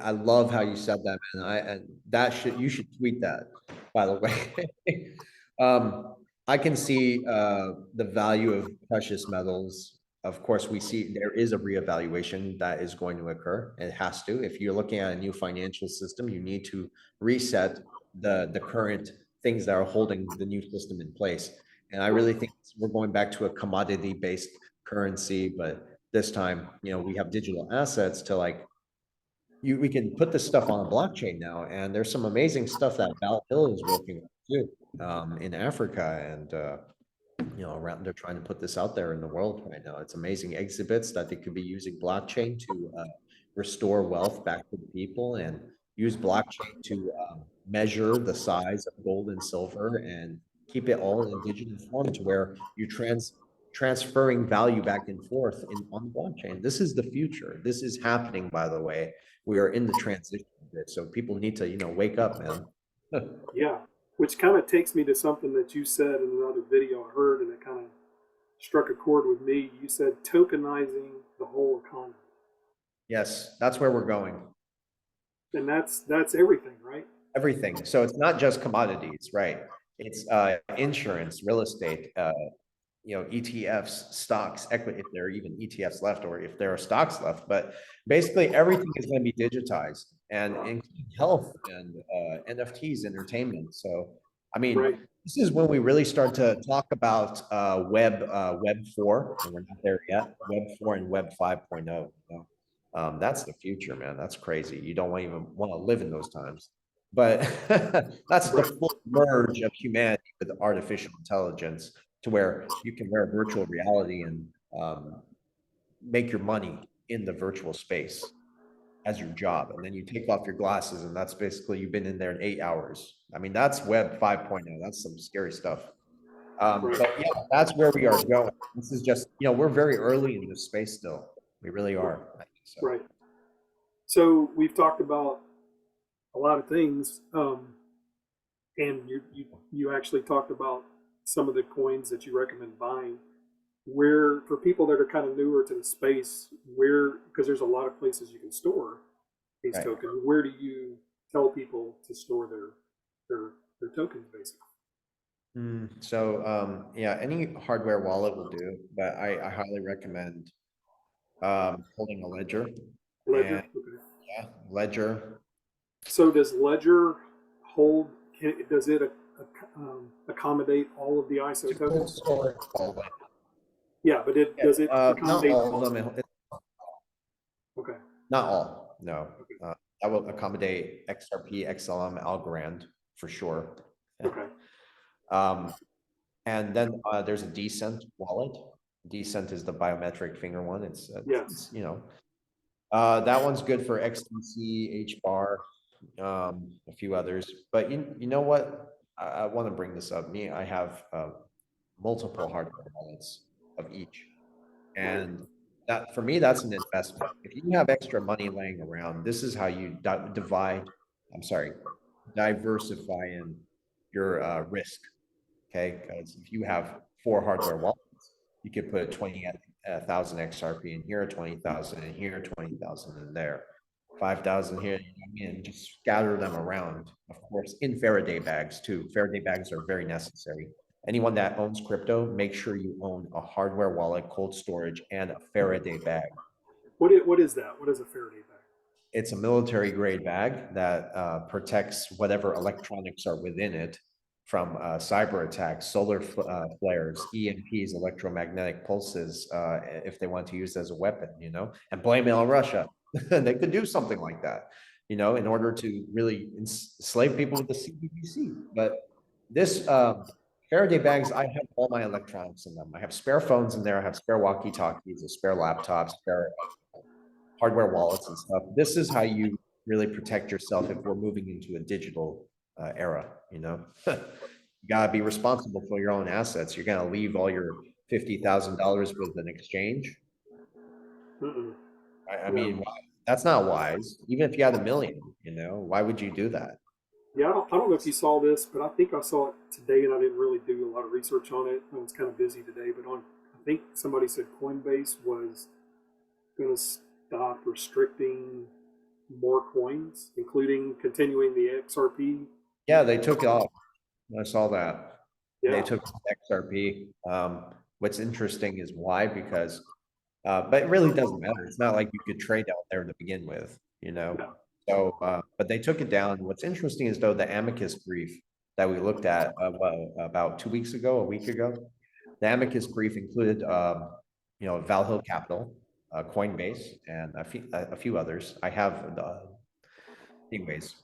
I love how you said that, man. You should tweet that, by the way. I can see the value of precious metals. Of course, we see there is a reevaluation that is going to occur. It has to. If you're looking at a new financial system, you need to reset the current things that are holding the new system in place. And I really think we're going back to a commodity-based currency, but this time, we have digital assets to like we can put this stuff on a blockchain now, and there's some amazing stuff that Val Hill is working on too, in Africa, and around they're trying to put this out there in the world right now. It's amazing exhibits that they could be using blockchain to restore wealth back to the people, and use blockchain to measure the size of gold and silver and keep it all in digital form to where you're transferring value back and forth on the blockchain. This is the future. This is happening, by the way. We are in the transition of it, so people need to wake up, man. Yeah, which kind of takes me to something that you said in another video I heard, and it kind of struck a chord with me. You said tokenizing the whole economy, Yes, that's where we're going. and that's everything, right? Everything. So it's not just commodities, right? It's insurance, real estate, ETFs, stocks, equity, if there are even ETFs left, or if there are stocks left. But basically, everything is going to be digitized, and including health and NFTs, entertainment. So, I mean, Right. this is when we really start to talk about Web 4, and we're not there yet. Web 4 and Web 5.0. That's the future, man. That's crazy. You don't even want to live in those times. But that's the full merge of humanity with artificial intelligence, to where you can wear virtual reality and make your money in the virtual space as your job. And then you take off your glasses, and that's basically you've been in there in 8 hours. I mean, that's Web 5.0. That's some scary stuff. Right. But yeah, that's where we are going. This is just, we're very early in this space still. We really are. I think so. Right. So we've talked about a lot of things, and you actually talked about some of the coins that you recommend buying. Where, for people that are kind of newer to the space, where, because there's a lot of places you can store these Right. tokens, where do you tell people to store their tokens, basically? So yeah, any hardware wallet will do, but I highly recommend holding a ledger. Ledger. And Okay. yeah, ledger. So does Ledger hold? Does it accommodate all of the ISO It's a cold tokens? storage wallet. Yeah, but Yeah, does it not accommodate? all of them. Okay. Not all, no. Okay. That will accommodate XRP, XLM, Algorand for sure. Okay. And then there's a Decent wallet. Decent is the biometric finger one. Yes. That one's good for XDC, HBAR, a few others. But you know what? I want to bring this up. I have multiple hardware wallets of each. And that, for me, that's an investment. If you have extra money laying around, this is how you diversify in your risk. Okay, because if you have 4 hardware wallets, you could put 20,000 XRP in here, 20,000 in here, 20,000 in there, 5,000 here. Just scatter them around. Of course, in Faraday bags too. Faraday bags are very necessary. Anyone that owns crypto, make sure you own a hardware wallet, cold storage, and a Faraday bag. What is that? What is a Faraday bag? It's a military grade bag that protects whatever electronics are within it from cyber attacks, solar flares, EMPs, electromagnetic pulses, if they want to use it as a weapon, and blame it on Russia. They could do something like that, in order to really enslave people with the CBDC. But this Faraday bags, I have all my electronics in them. I have spare phones in there. I have spare walkie-talkies, a spare laptop, spare hardware wallets and stuff. This is how you really protect yourself if we're moving into a digital era. You gotta be responsible for your own assets. You're gonna leave all your $50,000 with an exchange. I mean, that's not wise. Even if you had $1 million, why would you do that? Yeah, I don't know if you saw this, but I think I saw it today, and I didn't really do a lot of research on it. I was kind of busy today, but I think somebody said Coinbase was going to stop restricting more coins, including continuing the XRP. Yeah, they took it off. I saw that. They Yeah. took XRP. What's interesting is why, because, but it really doesn't matter. It's not like you could trade out there to begin with, you know? No. So, but they took it down. What's interesting is though the amicus brief that we looked at about 2 weeks ago, a week ago, the amicus brief included, you know, Val Hill Capital, Coinbase, and a few others. I have the, anyways.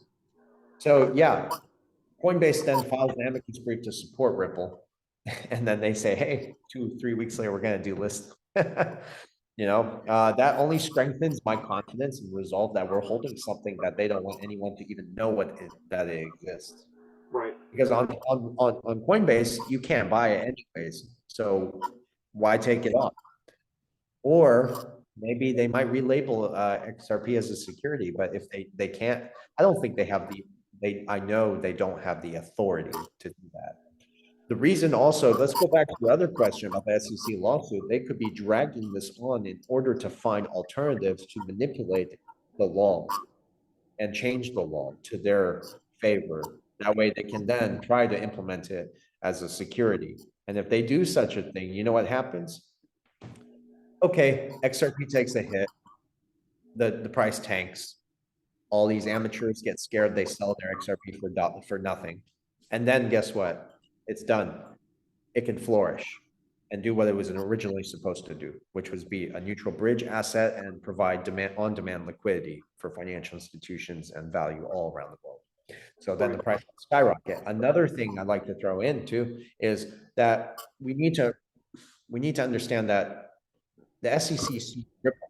So yeah, Coinbase then files an amicus brief to support Ripple, and then they say, "Hey, 2-3 weeks later, we're going to delist." You know, that only strengthens my confidence and resolve that we're holding something that they don't want anyone to even know that it exists. Right. Because on Coinbase, you can't buy it anyways. So why take it off? Or maybe they might relabel XRP as a security, but if they can't, I don't think they have I know they don't have the authority to do that. The reason also, let's go back to the other question about the SEC lawsuit. They could be dragging this on in order to find alternatives to manipulate the law and change the law to their favor. That way they can then try to implement it as a security. And if they do such a thing, you know what happens? Okay, XRP takes a hit. The price tanks. All these amateurs get scared. They sell their XRP for nothing. And then guess what? It's done. It can flourish and do what it was originally supposed to do, which was be a neutral bridge asset and provide on-demand liquidity for financial institutions and value all around the world. So then the price will skyrocket. Another thing I'd like to throw in too is that we need to understand that the SEC sued Ripple.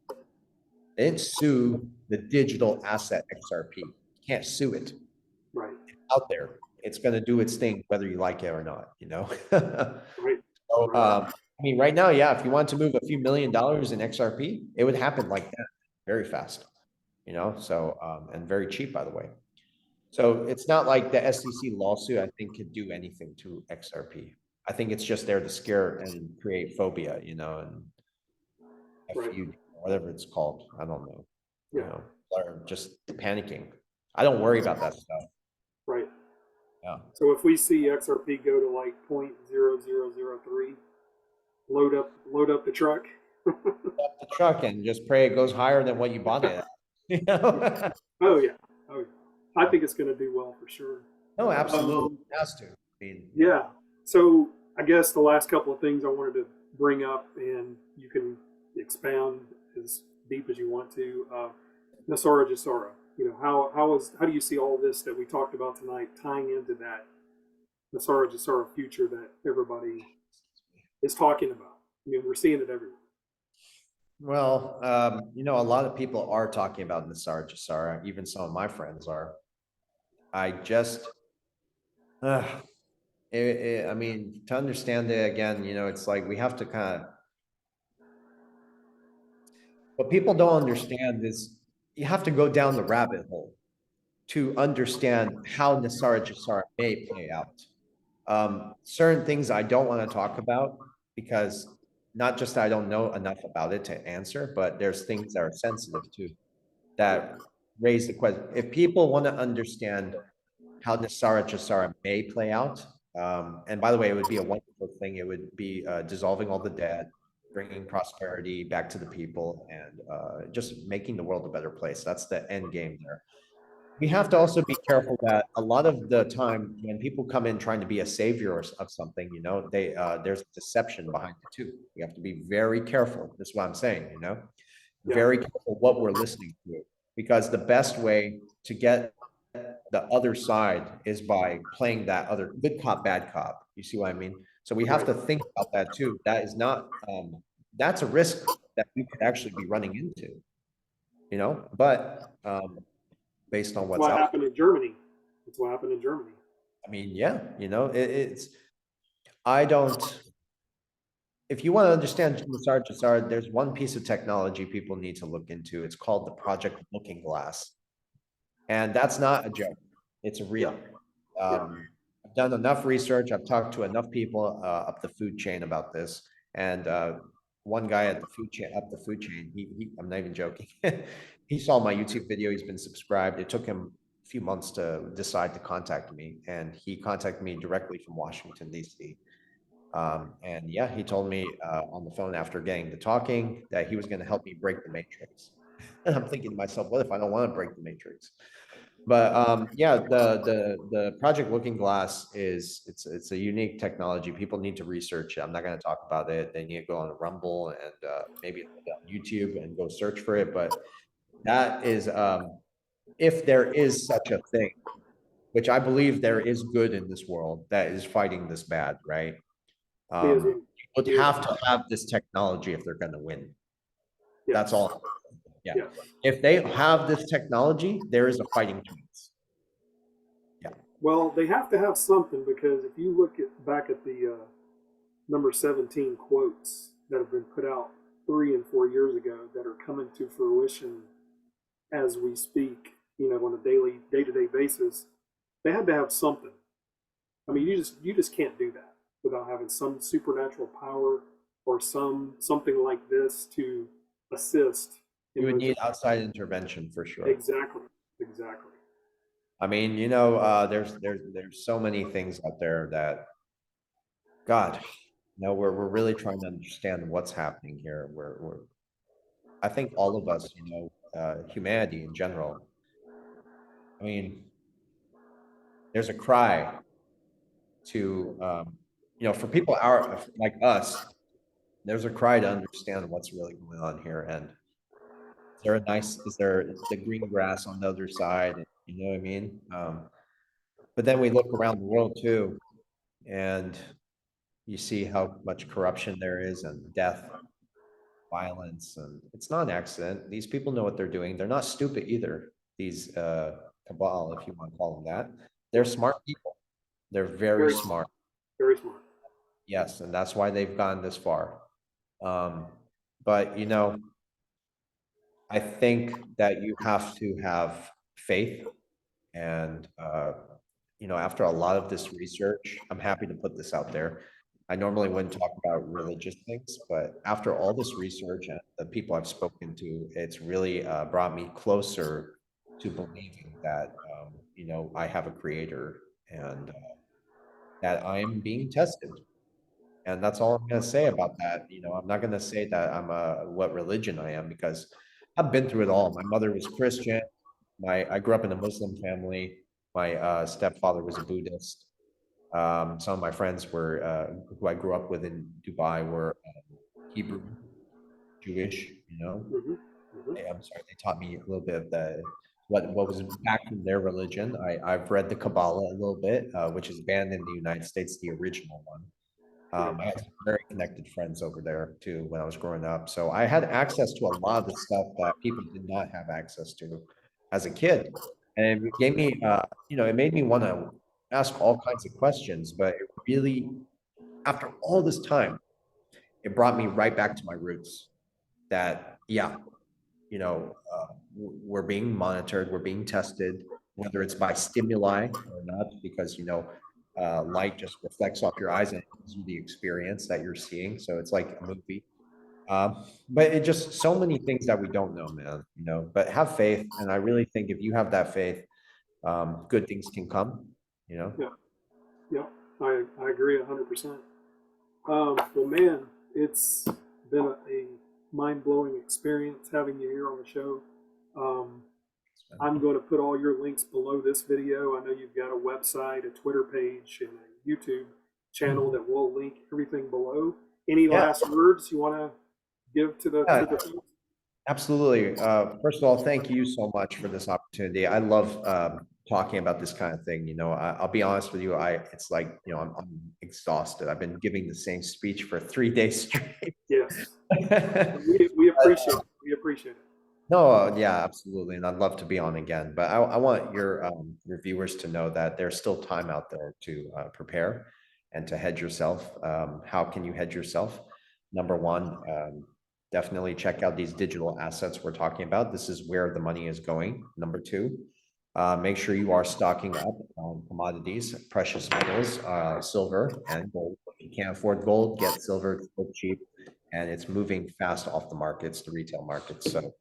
They didn't sue the digital asset XRP. You can't sue it. Right. It's out there. It's going to do its thing, whether you like it or not, you know? Right. So, I mean, right now, yeah, if you want to move a few $1 million in XRP, it would happen like that very fast, you know? So, and very cheap, by the way. So it's not like the SEC lawsuit, I think, could do anything to XRP. I think it's just there to scare and create phobia, you know, and whatever it's called. I don't know, you know, or just panicking. I don't worry about that stuff. Right. Yeah. So if we see XRP go to like 0.0003, load up the truck. The truck and just pray it goes higher than what you bought it at. You know? Oh yeah. Oh yeah. I think it's going to do well for sure. No, absolutely. It has to. I mean, yeah. So I guess the last couple of things I wanted to bring up, and you can expound as deep as you want to. Nesara Gesara. You know, how do you see all this that we talked about tonight tying into that Nesara Gesara future that everybody is talking about? I mean, we're seeing it everywhere. well, you know, a lot of people are talking about Nesara Gesara. Even some of my friends are. I just, I mean, to understand it again, you know, it's like we have to kind of. What people don't understand is you have to go down the rabbit hole to understand how Nesara Gesara may play out. Certain things I don't want to talk about because not just that I don't know enough about it to answer, but there's things that are sensitive too that raise the question. If people want to understand how Nesara Gesara may play out, and by the way, it would be a wonderful thing. It would be dissolving all the debt, bringing prosperity back to the people, and just making the world a better place. That's the end game there. We have to also be careful that a lot of the time when people come in trying to be a savior of something, you know, there's deception behind it too. We have to be very careful. That's what I'm saying, you know, very careful what we're listening to, because the best way to get the other side is by playing that other good cop, bad cop. You see what I mean? So we have to think about that too. That is not, that's a risk that we could actually be running into, you know, but, based on what's what out. happened in Germany. That's what happened in Germany. I mean, yeah, you know, I don't, if you want to understand Gesara Gesara, there's one piece of technology people need to look into. It's called the Project Looking Glass. And that's not a joke. It's a real. I've done enough research. I've talked to enough people up the food chain about this. And one guy at the food chain, up the food chain, I'm not even joking. He saw my YouTube video. He's been subscribed. It took him few months to decide to contact me, and he contacted me directly from Washington, D.C. And yeah, he told me on the phone after getting to talking that he was going to help me break the matrix. And I'm thinking to myself, what if I don't want to break the matrix? But yeah, the Project Looking Glass it's a unique technology. People need to research it. I'm not going to talk about it. They need to go on Rumble and maybe on YouTube and go search for it. But that is, if there is such a thing, which I believe there is good in this world that is fighting this bad, right? Is You would have to have this technology if they're going to win. yes. That's all. Yeah. Yes. If they have this technology, there is a fighting chance. Yeah. Well, they have to have something, because if you look back at the number 17 quotes that have been put out 3 and 4 years ago that are coming to fruition as we speak, on a day-to-day basis, they had to have something. I mean, you just can't do that without having some supernatural power or something like this to assist. You would need outside intervention for sure. Exactly. I mean, there's so many things out there that, God, we're really trying to understand what's happening here. I think all of us, humanity in general. I mean, there's a cry to, for people like us, there's a cry to understand what's really going on here. And is there the green grass on the other side? You know what I mean? But then we look around the world too, and you see how much corruption there is, and death, violence, and it's not an accident. These people know what they're doing. They're not stupid either. These cabal, if you want to call them that, they're smart people. They're very smart. Very smart. Yes, and that's why they've gone this far. But I think that you have to have faith, and after a lot of this research, I'm happy to put this out there. I normally wouldn't talk about religious things, but after all this research and the people I've spoken to, it's really brought me closer to believing that I have a creator, and that I'm being tested. And that's all I'm going to say about that. I'm not going to say that I'm what religion I am, because I've been through it all. My mother was Christian. I grew up in a Muslim family. My stepfather was a Buddhist. Some of my friends were who I grew up with in Dubai were Hebrew, Jewish. I'm sorry, they taught me a little bit of what was back in their religion. I've read the Kabbalah a little bit, which is banned in the United States, the original one. I had some very connected friends over there too when I was growing up. So I had access to a lot of the stuff that people did not have access to as a kid. And it gave me, it made me want to ask all kinds of questions. But it really, after all this time, it brought me right back to my roots. That, we're being monitored, we're being tested, whether it's by stimuli or not, because, light just reflects off your eyes and it gives you the experience that you're seeing. So it's like a movie. But it just so many things that we don't know, man, but have faith. And I really think if you have that faith, good things can come, Yeah. I agree 100%. Well, man, it's been a mind-blowing experience having you here on the show. I'm going to put all your links below this video. I know you've got a website, a Twitter page, and a YouTube channel that we'll link everything below. Any last words you want to give to the folks? Absolutely. First of all, thank you so much for this opportunity. I love talking about this kind of thing. I'll be honest with you. It's like, I'm exhausted. I've been giving the same speech for 3 days straight. Yes. we appreciate it. We appreciate it. No, yeah, absolutely. And I'd love to be on again, but I want your viewers to know that there's still time out there to prepare and to hedge yourself. How can you hedge yourself? Number one, definitely check out these digital assets we're talking about. This is where the money is going. Number two, make sure you are stocking up on commodities, precious metals, silver and gold. If you can't afford gold, get silver. It's so cheap, and it's moving fast off the markets, the retail markets. So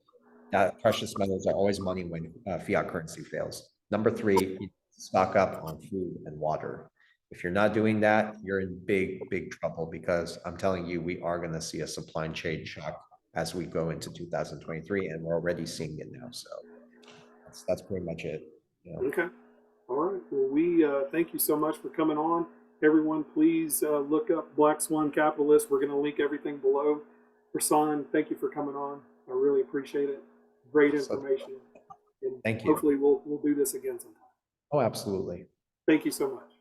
that precious metals are always money when fiat currency fails. Number three, you stock up on food and water. If you're not doing that, you're in big trouble, because I'm telling you, we are going to see a supply chain shock as we go into 2023, and we're already seeing it now. So that's pretty much it. You know? Okay. All right. Well, we thank you so much for coming on. Everyone, please look up Black Swan Capitalist. We're going to link everything below. Versan, thank you for coming on. I really appreciate it. Great information. And Thank you. hopefully we'll do this again sometime. Oh, absolutely. Thank you so much.